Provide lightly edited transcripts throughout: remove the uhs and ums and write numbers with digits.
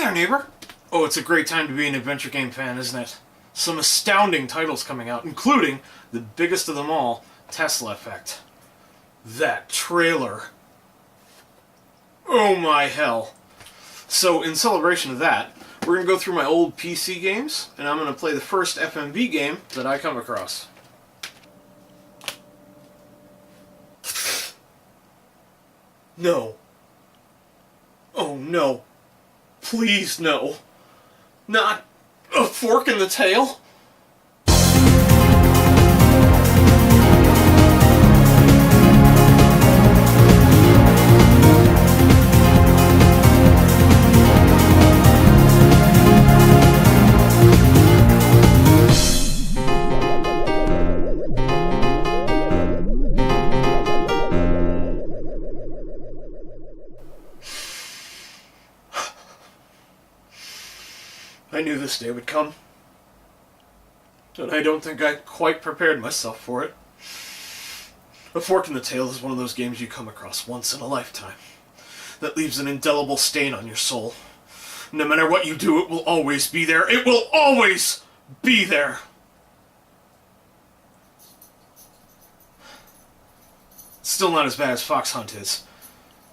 there, neighbor! Oh, it's a great time to be an adventure game fan, isn't it? Some astounding titles coming out, including the biggest of them all, Tesla Effect. That trailer. Oh my hell. So, in celebration of that, we're going to go through my old PC games, and I'm going to play the first FMV game that I come across. No. Oh no. Please no. Not a fork in the tail? I knew this day would come, and I don't think I quite prepared myself for it. A Fork in the Tail is one of those games you come across once in a lifetime, that leaves an indelible stain on your soul. No matter what you do, it will always be there. It will always be there! Still not as bad as Fox Hunt is.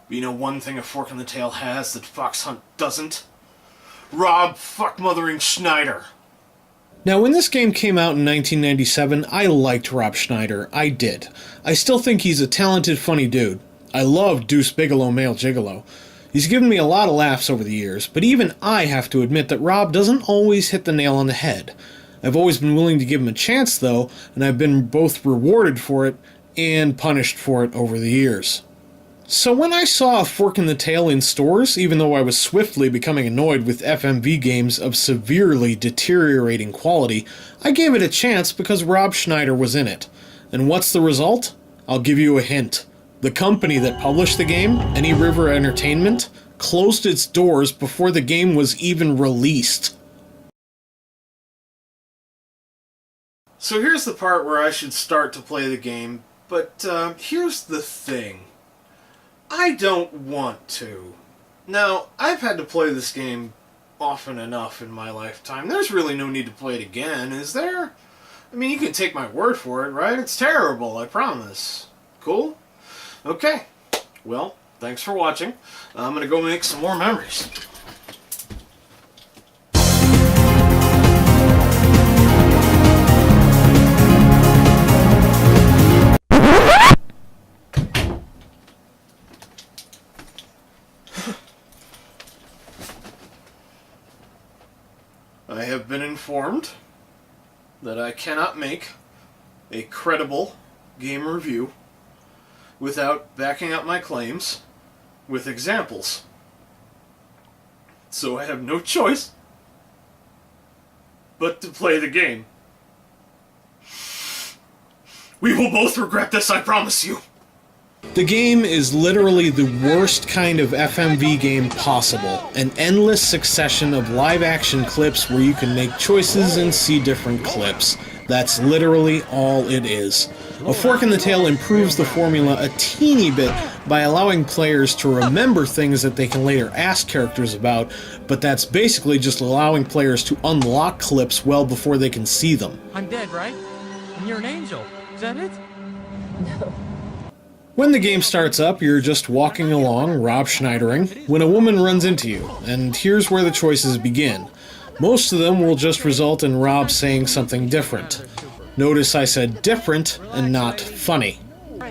But you know one thing A Fork in the Tail has that Fox Hunt doesn't? Rob fuck-mothering Schneider. Now, when this game came out in 1997, I liked Rob Schneider. I did. I still think he's a talented, funny dude. I love Deuce Bigalow Male Gigolo. He's given me a lot of laughs over the years, but even I have to admit that Rob doesn't always hit the nail on the head. I've always been willing to give him a chance, though, and I've been both rewarded for it and punished for it over the years. So when I saw A Fork in the Tail in stores, even though I was swiftly becoming annoyed with FMV games of severely deteriorating quality, I gave it a chance because Rob Schneider was in it. And what's the result? I'll give you a hint. The company that published the game, Any River Entertainment, closed its doors before the game was even released. So here's the part where I should start to play the game, but here's the thing. I don't want to. Now, I've had to play this game often enough in my lifetime. There's really no need to play it again, is there? I mean, you can take my word for it, right? It's terrible, I promise. Cool? Okay. Well, thanks for watching. I'm gonna go make some more memories. I have been informed that I cannot make a credible game review without backing up my claims with examples. So I have no choice but to play the game. We will both regret this, I promise you. The game is literally the worst kind of FMV game possible. An endless succession of live-action clips where you can make choices and see different clips. That's literally all it is. A Fork in the Tail improves the formula a teeny bit by allowing players to remember things that they can later ask characters about, but that's basically just allowing players to unlock clips well before they can see them. I'm dead, right? And you're an angel. Is that it? No. When the game starts up, you're just walking along, Rob Schneidering, when a woman runs into you, and here's where the choices begin. Most of them will just result in Rob saying something different. Notice I said different and not funny.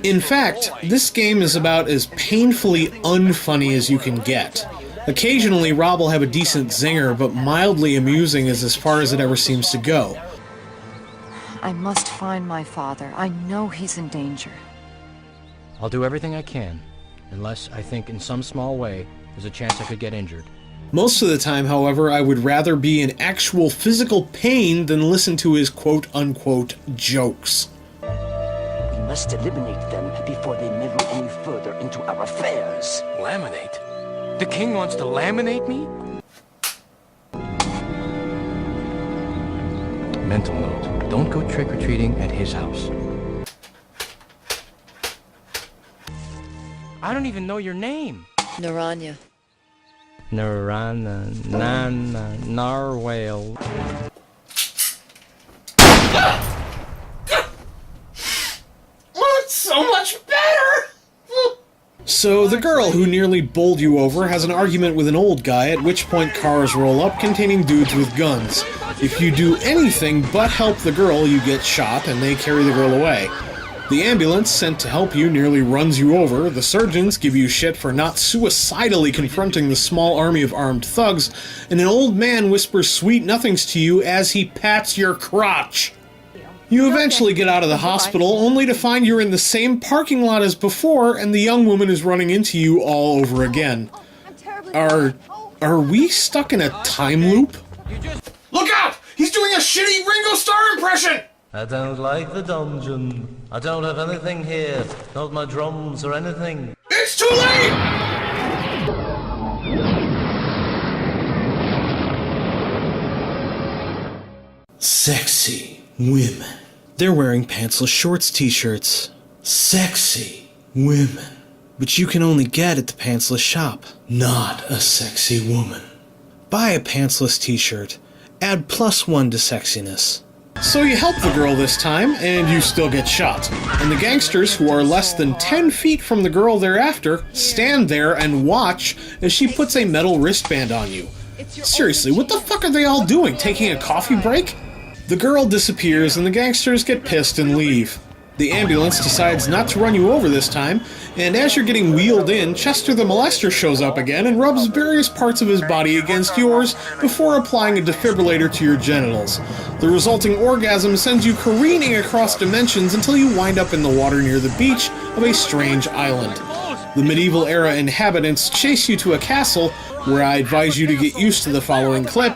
In fact, this game is about as painfully unfunny as you can get. Occasionally, Rob will have a decent zinger, but mildly amusing is as far as it ever seems to go. I must find my father. I know he's in danger. I'll do everything I can, unless I think in some small way there's a chance I could get injured. Most of the time, however, I would rather be in actual physical pain than listen to his quote-unquote jokes. We must eliminate them before they meddle any further into our affairs. Laminate? The king wants to laminate me? Mental note, don't go trick-or-treating at his house. I don't even know your name. Naranya. Narana, Nana, Narwhale. Oh, it's so much better! So the girl who nearly bowled you over has an argument with an old guy, at which point cars roll up containing dudes with guns. If you do anything but help the girl, you get shot and they carry the girl away. The ambulance sent to help you nearly runs you over, the surgeons give you shit for not suicidally confronting the small army of armed thugs, and an old man whispers sweet nothings to you as he pats your crotch. You eventually get out of the hospital, only to find you're in the same parking lot as before, and the young woman is running into you all over again. Are we stuck in a time loop? Look out! He's doing a shitty Ringo Starr impression! I don't like the dungeon. I don't have anything here. Not my drums or anything. It's too late! Sexy women. They're wearing pantsless shorts t-shirts. Sexy women. But you can only get at the pantsless shop. Not a sexy woman. Buy a pantsless t-shirt. Add +1 to sexiness. So you help the girl this time, and you still get shot. And the gangsters, who are less than 10 feet from the girl they're after, stand there and watch as she puts a metal wristband on you. Seriously, what the fuck are they all doing? Taking a coffee break? The girl disappears and the gangsters get pissed and leave. The ambulance decides not to run you over this time, and as you're getting wheeled in, Chester the molester shows up again and rubs various parts of his body against yours before applying a defibrillator to your genitals. The resulting orgasm sends you careening across dimensions until you wind up in the water near the beach of a strange island. The medieval era inhabitants chase you to a castle, where I advise you to get used to the following clip.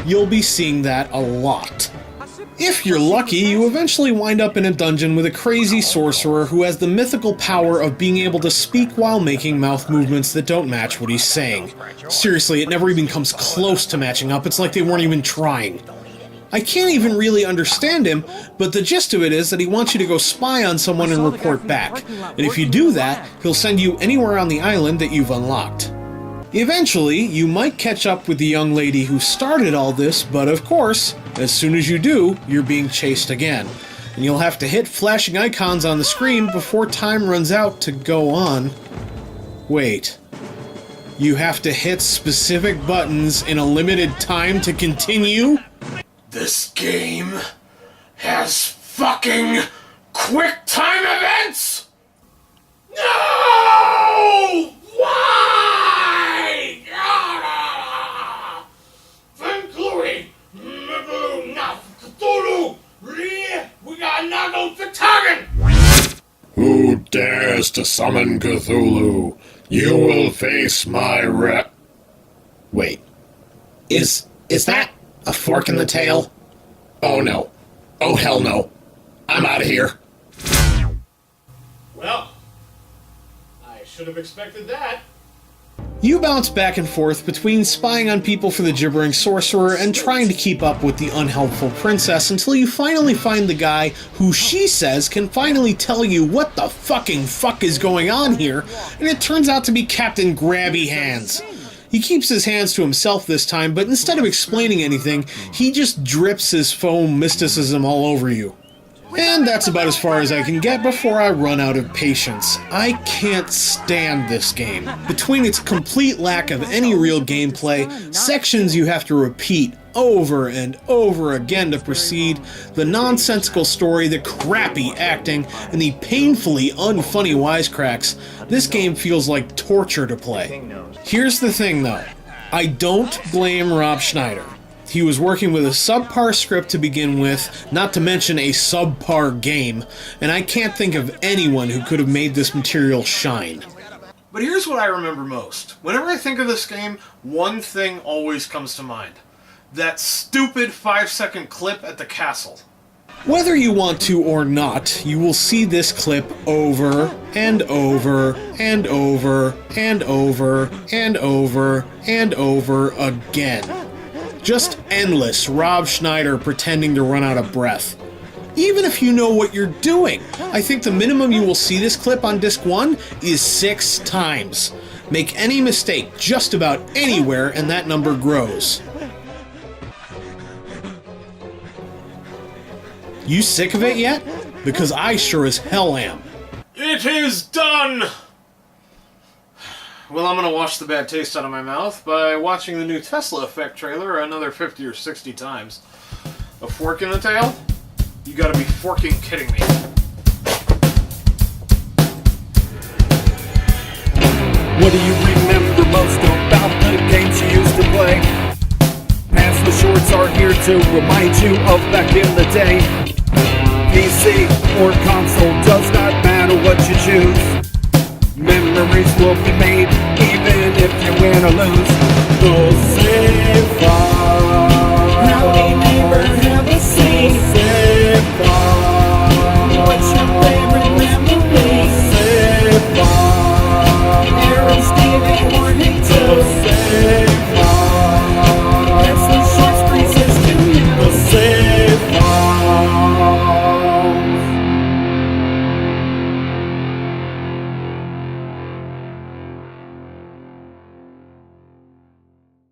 You'll be seeing that a lot. If you're lucky, you eventually wind up in a dungeon with a crazy sorcerer who has the mythical power of being able to speak while making mouth movements that don't match what he's saying. Seriously, it never even comes close to matching up. It's like they weren't even trying. I can't even really understand him, but the gist of it is that he wants you to go spy on someone and report back. And if you do that, he'll send you anywhere on the island that you've unlocked. Eventually, you might catch up with the young lady who started all this, but of course, as soon as you do, you're being chased again. And you'll have to hit flashing icons on the screen before time runs out to go on. Wait. You have to hit specific buttons in a limited time to continue? This game has fucking quick time events? No! Why? We got knocked out the target! Who dares to summon Cthulhu? You will face my Wait. Is that a fork in the tail? Oh no. Oh hell no. I'm out of here. Well, I should have expected that. You bounce back and forth between spying on people for the gibbering sorcerer and trying to keep up with the unhelpful princess until you finally find the guy who she says can finally tell you what the fucking fuck is going on here, and it turns out to be Captain Grabby Hands. He keeps his hands to himself this time, but instead of explaining anything, he just drips his foam mysticism all over you. And that's about as far as I can get before I run out of patience. I can't stand this game. Between its complete lack of any real gameplay, sections you have to repeat over and over again to proceed, the nonsensical story, the crappy acting, and the painfully unfunny wisecracks, this game feels like torture to play. Here's the thing though, I don't blame Rob Schneider. He was working with a subpar script to begin with, not to mention a subpar game, and I can't think of anyone who could have made this material shine. But here's what I remember most. Whenever I think of this game, one thing always comes to mind. That stupid 5-second clip at the castle. Whether you want to or not, you will see this clip over and over and over and over and over and over again. Just endless Rob Schneider pretending to run out of breath. even if you know what you're doing. I think the minimum you will see this clip on disc 1 is 6 times. Make any mistake just about anywhere and that number grows. You sick of it yet? Because I sure as hell am. It is done! Well, I'm gonna wash the bad taste out of my mouth by watching the new Tesla Effect trailer another 50 or 60 times. A fork in the tail? You gotta be forking kidding me. What do you remember most about the games you used to play? Past the shorts are here to remind you of back in the day. PC or console, does not matter what you choose. Memories will be made even if you win or lose.